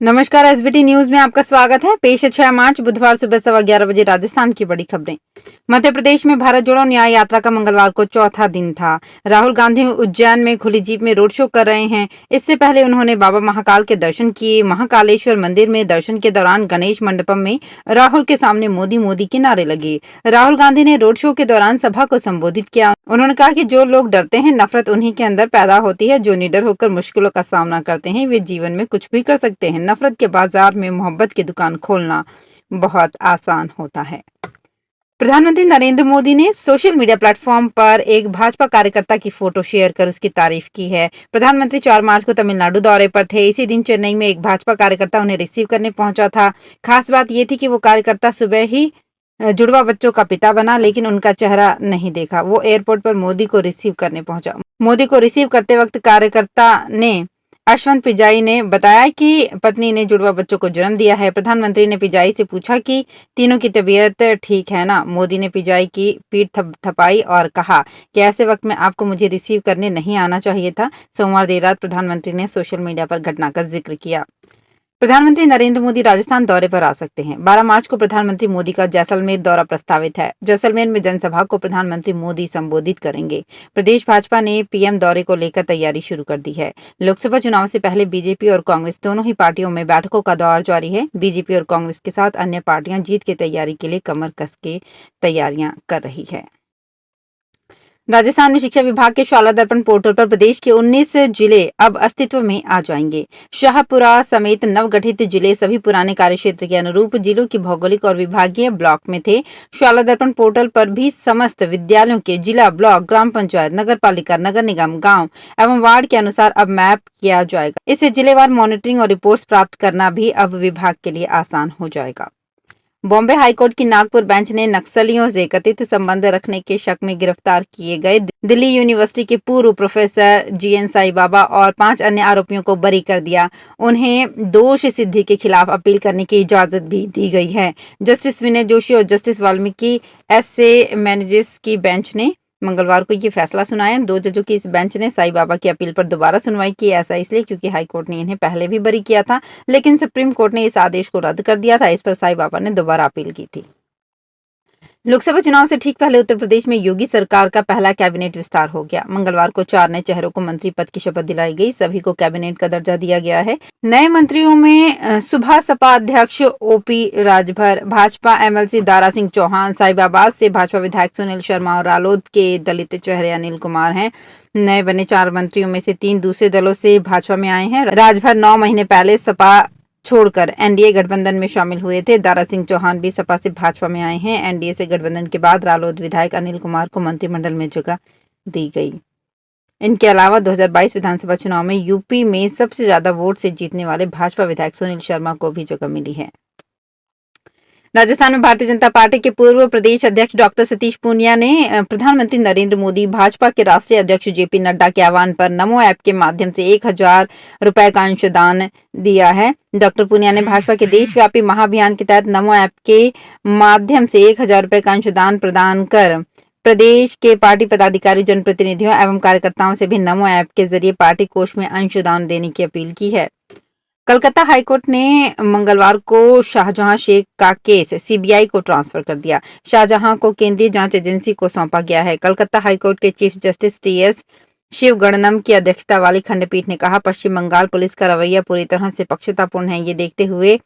नमस्कार। SBT news में आपका स्वागत है। पेश है 6 मार्च बुधवार सुबह 11:15 बजे राजस्थान की बड़ी खबरें। मध्य प्रदेश में भारत जोड़ो न्याय यात्रा का मंगलवार को चौथा दिन था। राहुल गांधी उज्जैन में खुली जीप में रोड शो कर रहे हैं। इससे पहले उन्होंने बाबा महाकाल के दर्शन किए। महाकालेश्वर मंदिर में दर्शन के दौरान गणेश मंडपम में राहुल के सामने मोदी मोदी के नारे लगे। राहुल गांधी ने रोड शो के दौरान सभा को संबोधित किया। उन्होंने कहा कि जो लोग डरते हैं, नफरत उन्हीं के अंदर पैदा होती है। जो निडर होकर मुश्किलों का सामना करते हैं, वे जीवन में कुछ भी कर सकते हैं। नफरत के बाजार में मोहब्बत की दुकान खोलना बहुत आसान होता है। प्रधानमंत्री नरेंद्र मोदी ने सोशल मीडिया प्लेटफॉर्म पर एक भाजपा कार्यकर्ता की फोटो शेयर कर उसकी तारीफ की है। प्रधानमंत्री 4 मार्च को तमिलनाडु दौरे पर थे। इसी दिन चेन्नई में एक भाजपा कार्यकर्ता उन्हें रिसीव करने पहुंचा था। खास बात यह थी कि वो कार्यकर्ता सुबह ही जुड़वा बच्चों का पिता बना, लेकिन उनका चेहरा नहीं देखा। वो एयरपोर्ट पर मोदी को रिसीव करने पहुंचा। मोदी को रिसीव करते वक्त कार्यकर्ता ने अश्वंत पिजाई ने बताया कि पत्नी ने जुड़वा बच्चों को जन्म दिया है। प्रधानमंत्री ने पिजाई से पूछा कि तीनों की तबीयत ठीक है ना। मोदी ने पिजाई की पीठ थपथपाई और कहा कि ऐसे वक्त में आपको मुझे रिसीव करने नहीं आना चाहिए था। सोमवार देर रात प्रधानमंत्री ने सोशल मीडिया पर घटना का जिक्र किया। प्रधानमंत्री नरेंद्र मोदी राजस्थान दौरे पर आ सकते हैं। 12 मार्च को प्रधानमंत्री मोदी का जैसलमेर दौरा प्रस्तावित है। जैसलमेर में जनसभा को प्रधानमंत्री मोदी संबोधित करेंगे। प्रदेश भाजपा ने पीएम दौरे को लेकर तैयारी शुरू कर दी है। लोकसभा चुनाव से पहले बीजेपी और कांग्रेस दोनों ही पार्टियों में बैठकों का दौर जारी है। बीजेपी और कांग्रेस के साथ अन्य पार्टियां जीत की तैयारी के लिए कमर कस के तैयारियां कर रही है। राजस्थान में शिक्षा विभाग के शाला दर्पण पोर्टल पर प्रदेश के 19 जिले अब अस्तित्व में आ जाएंगे। शाहपुरा समेत नवगठित जिले सभी पुराने कार्यक्षेत्र के अनुरूप जिलों की भौगोलिक और विभागीय ब्लॉक में थे। शाला दर्पण पोर्टल पर भी समस्त विद्यालयों के जिला, ब्लॉक, ग्राम पंचायत, नगर पालिका, नगर निगम, गांव एवं वार्ड के अनुसार अब मैप किया जाएगा। इससे जिलेवार मॉनिटरिंग और रिपोर्ट्स प्राप्त करना भी अब विभाग के लिए आसान हो जाएगा। बॉम्बे हाईकोर्ट की नागपुर बेंच ने नक्सलियों से कथित संबंध रखने के शक में गिरफ्तार किए गए दिल्ली यूनिवर्सिटी के पूर्व प्रोफेसर जीएन साई बाबा और 5 अन्य आरोपियों को बरी कर दिया। उन्हें दोष सिद्धि के खिलाफ अपील करने की इजाजत भी दी गई है। जस्टिस विनय जोशी और जस्टिस वाल्मीकि एस.ए. मैनेजिस की बेंच ने मंगलवार को ये फैसला सुनाया। 2 जजों की इस बेंच ने साई बाबा की अपील पर दोबारा सुनवाई की। ऐसा इसलिए क्योंकि हाईकोर्ट ने इन्हें पहले भी बरी किया था, लेकिन सुप्रीम कोर्ट ने इस आदेश को रद्द कर दिया था। इस पर साई बाबा ने दोबारा अपील की थी। लोकसभा चुनाव से ठीक पहले उत्तर प्रदेश में योगी सरकार का पहला कैबिनेट विस्तार हो गया। मंगलवार को 4 नए चेहरों को मंत्री पद की शपथ दिलाई गई। सभी को कैबिनेट का दर्जा दिया गया है। नए मंत्रियों में सुबह सपा अध्यक्ष ओपी राजभर, भाजपा एमएलसी दारा सिंह चौहान, साहिबाबाद से भाजपा विधायक सुनील शर्मा और रालोद के दलित चेहरे अनिल कुमार हैं। नए बने 4 मंत्रियों में से 3 दूसरे दलों से भाजपा में आए हैं। राजभर 9 महीने पहले सपा छोड़कर एनडीए गठबंधन में शामिल हुए थे। दारा सिंह चौहान भी सपा से भाजपा में आए हैं। एनडीए से गठबंधन के बाद रालोद विधायक अनिल कुमार को मंत्रिमंडल में जगह दी गई। इनके अलावा 2022 विधानसभा चुनाव में यूपी में सबसे ज्यादा वोट से जीतने वाले भाजपा विधायक सुनील शर्मा को भी जगह मिली है। राजस्थान में भारतीय जनता पार्टी के पूर्व प्रदेश अध्यक्ष डॉक्टर सतीश पूनिया ने प्रधानमंत्री नरेंद्र मोदी, भाजपा के राष्ट्रीय अध्यक्ष जेपी नड्डा के आह्वान पर नमो ऐप के माध्यम से 1000 रुपए का अंशदान दिया है। डॉक्टर पूनिया ने भाजपा के देशव्यापी महाअभियान के तहत नमो ऐप के माध्यम से 1000 रुपए का अंशदान प्रदान कर प्रदेश के पार्टी पदाधिकारी, जनप्रतिनिधियों एवं कार्यकर्ताओं से भी नमो ऐप के जरिए पार्टी कोष में अंशदान देने की अपील की है। कलकत्ता हाईकोर्ट ने मंगलवार को शाहजहां शेख का केस सीबीआई को ट्रांसफर कर दिया। शाहजहां को केंद्रीय जांच एजेंसी को सौंपा गया है। कलकत्ता हाईकोर्ट के चीफ जस्टिस टीएस शिवगणनम की अध्यक्षता वाली खंडपीठ ने कहा, पश्चिम बंगाल पुलिस का रवैया पूरी तरह से पक्षपातपूर्ण है। ये देखते हुए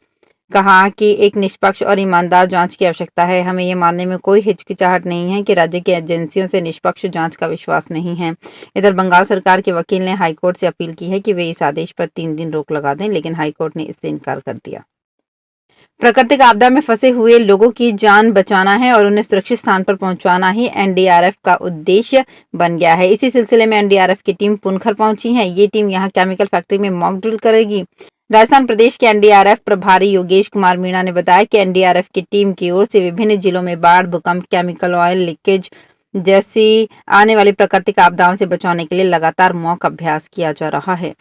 कहा कि एक निष्पक्ष और ईमानदार जांच की आवश्यकता है। हमें ये मानने में कोई हिचकिचाहट नहीं है कि राज्य की एजेंसियों से निष्पक्ष जांच का विश्वास नहीं है। इधर बंगाल सरकार के वकील ने हाईकोर्ट से अपील की है कि वे इस आदेश पर 3 दिन रोक लगा दें, लेकिन हाईकोर्ट ने इससे इनकार कर दिया। प्राकृतिक आपदा में फंसे हुए लोगों की जान बचाना है और उन्हें सुरक्षित स्थान पर पहुंचाना ही एनडीआरएफ का उद्देश्य बन गया है। इसी सिलसिले में एनडीआरएफ की टीम पुनखर पहुंची है। ये टीम यहां केमिकल फैक्ट्री में मॉक ड्रिल करेगी। राजस्थान प्रदेश के एनडीआरएफ प्रभारी योगेश कुमार मीणा ने बताया कि एनडीआरएफ की टीम की ओर से विभिन्न जिलों में बाढ़, भूकंप, केमिकल ऑयल लीकेज जैसी आने वाली प्राकृतिक आपदाओं से बचाने के लिए लगातार मॉक अभ्यास किया जा रहा है।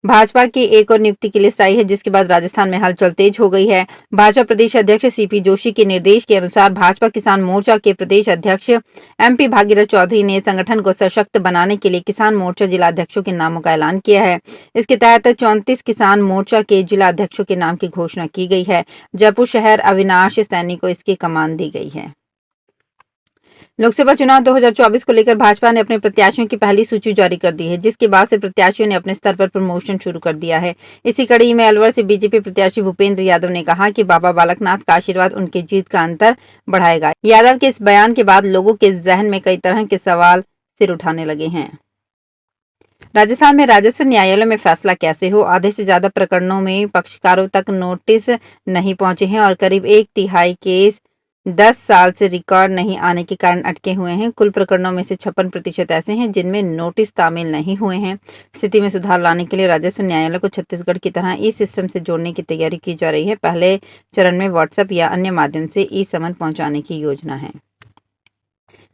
भाजपा की एक और नियुक्ति की लिस्ट आई है, जिसके बाद राजस्थान में हलचल तेज हो गई है। भाजपा प्रदेश अध्यक्ष सीपी जोशी के निर्देश के अनुसार भाजपा किसान मोर्चा के प्रदेश अध्यक्ष एमपी भागीरथ चौधरी ने संगठन को सशक्त बनाने के लिए किसान मोर्चा जिला अध्यक्षों के नामों का ऐलान किया है। इसके तहत 34 किसान मोर्चा के जिला अध्यक्षों के नाम की घोषणा की गई है। जयपुर शहर अविनाश सैनी को इसकी कमान दी गई है। लोकसभा चुनाव 2024 को लेकर भाजपा ने अपने प्रत्याशियों की पहली सूची जारी कर दी है, जिसके बाद से प्रत्याशियों ने अपने स्तर पर प्रमोशन शुरू कर दिया है। इसी कड़ी में अलवर से बीजेपी प्रत्याशी भूपेंद्र यादव ने कहा कि बाबा बालकनाथ का आशीर्वाद उनकी जीत का अंतर बढ़ाएगा। यादव के इस बयान के बाद लोगों के जहन में कई तरह के सवाल सिर उठाने लगे हैं। राजस्थान में राजस्व न्यायालयों में फैसला कैसे हो? आधे से ज्यादा प्रकरणों में पक्षकारों तक नोटिस नहीं पहुंचे हैं और करीब 1/3 केस 10 साल से रिकॉर्ड नहीं आने के कारण अटके हुए हैं। कुल प्रकरणों में से 56% ऐसे हैं जिनमें नोटिस तामील नहीं हुए हैं। स्थिति में सुधार लाने के लिए राजस्व न्यायालय को छत्तीसगढ़ की तरह ई सिस्टम से जोड़ने की तैयारी की जा रही है। पहले चरण में व्हाट्सएप या अन्य माध्यम से ई समन पहुंचाने की योजना है।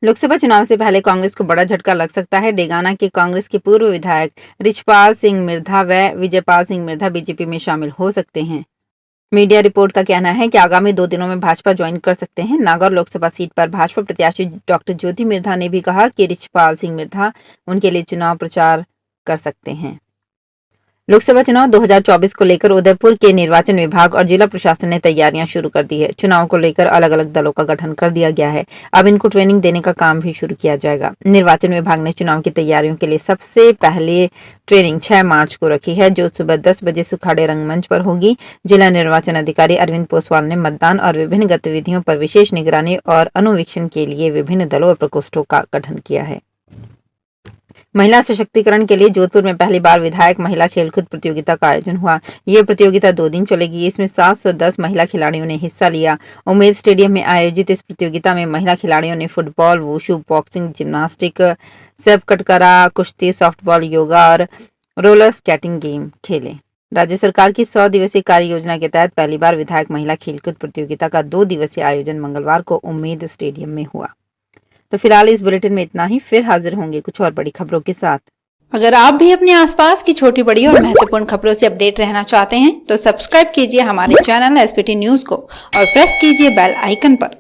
लोकसभा चुनाव से पहले कांग्रेस को बड़ा झटका लग सकता है। डेगाना के कांग्रेस के पूर्व विधायक रिछपाल सिंह मिर्धा व विजयपाल सिंह मिर्धा बीजेपी में शामिल हो सकते हैं। मीडिया रिपोर्ट का कहना है कि आगामी 2 दिनों में भाजपा ज्वाइन कर सकते हैं। नागौर लोकसभा सीट पर भाजपा प्रत्याशी डॉक्टर ज्योति मिर्धा ने भी कहा कि रिछपाल सिंह मिर्धा उनके लिए चुनाव प्रचार कर सकते हैं। लोकसभा चुनाव 2024 को लेकर उदयपुर के निर्वाचन विभाग और जिला प्रशासन ने तैयारियां शुरू कर दी है। चुनाव को लेकर अलग अलग दलों का गठन कर दिया गया है। अब इनको ट्रेनिंग देने का काम भी शुरू किया जाएगा। निर्वाचन विभाग ने चुनाव की तैयारियों के लिए सबसे पहले ट्रेनिंग 6 मार्च को रखी है, जो सुबह 10 बजे सुखाड़े रंगमंच पर होगी। जिला निर्वाचन अधिकारी अरविंद पोसवाल ने मतदान और विभिन्न गतिविधियों पर विशेष निगरानी और अनुवीक्षण के लिए विभिन्न दलों और प्रकोष्ठों का गठन किया है। महिला सशक्तिकरण के लिए जोधपुर में पहली बार विधायक महिला खेलकूद प्रतियोगिता का आयोजन हुआ। ये प्रतियोगिता 2 दिन चलेगी। इसमें 710 महिला खिलाड़ियों ने हिस्सा लिया। उमेद स्टेडियम में आयोजित इस प्रतियोगिता में महिला खिलाड़ियों ने फुटबॉल, वुशु, बॉक्सिंग, जिम्नास्टिक, सेप कटकरा, कुश्ती, सॉफ्टबॉल, योगा और रोलर स्केटिंग गेम खेले। राज्य सरकार की 100 दिवसीय कार्य योजना के तहत पहली बार विधायक महिला खेलकूद प्रतियोगिता का 2 दिवसीय आयोजन मंगलवार को उम्मेद स्टेडियम में हुआ। तो फिलहाल इस बुलेटिन में इतना ही। फिर हाजिर होंगे कुछ और बड़ी खबरों के साथ। अगर आप भी अपने आसपास की छोटी बड़ी और महत्वपूर्ण खबरों से अपडेट रहना चाहते हैं तो सब्सक्राइब कीजिए हमारे चैनल एसपीटी न्यूज को और प्रेस कीजिए बेल आइकन पर।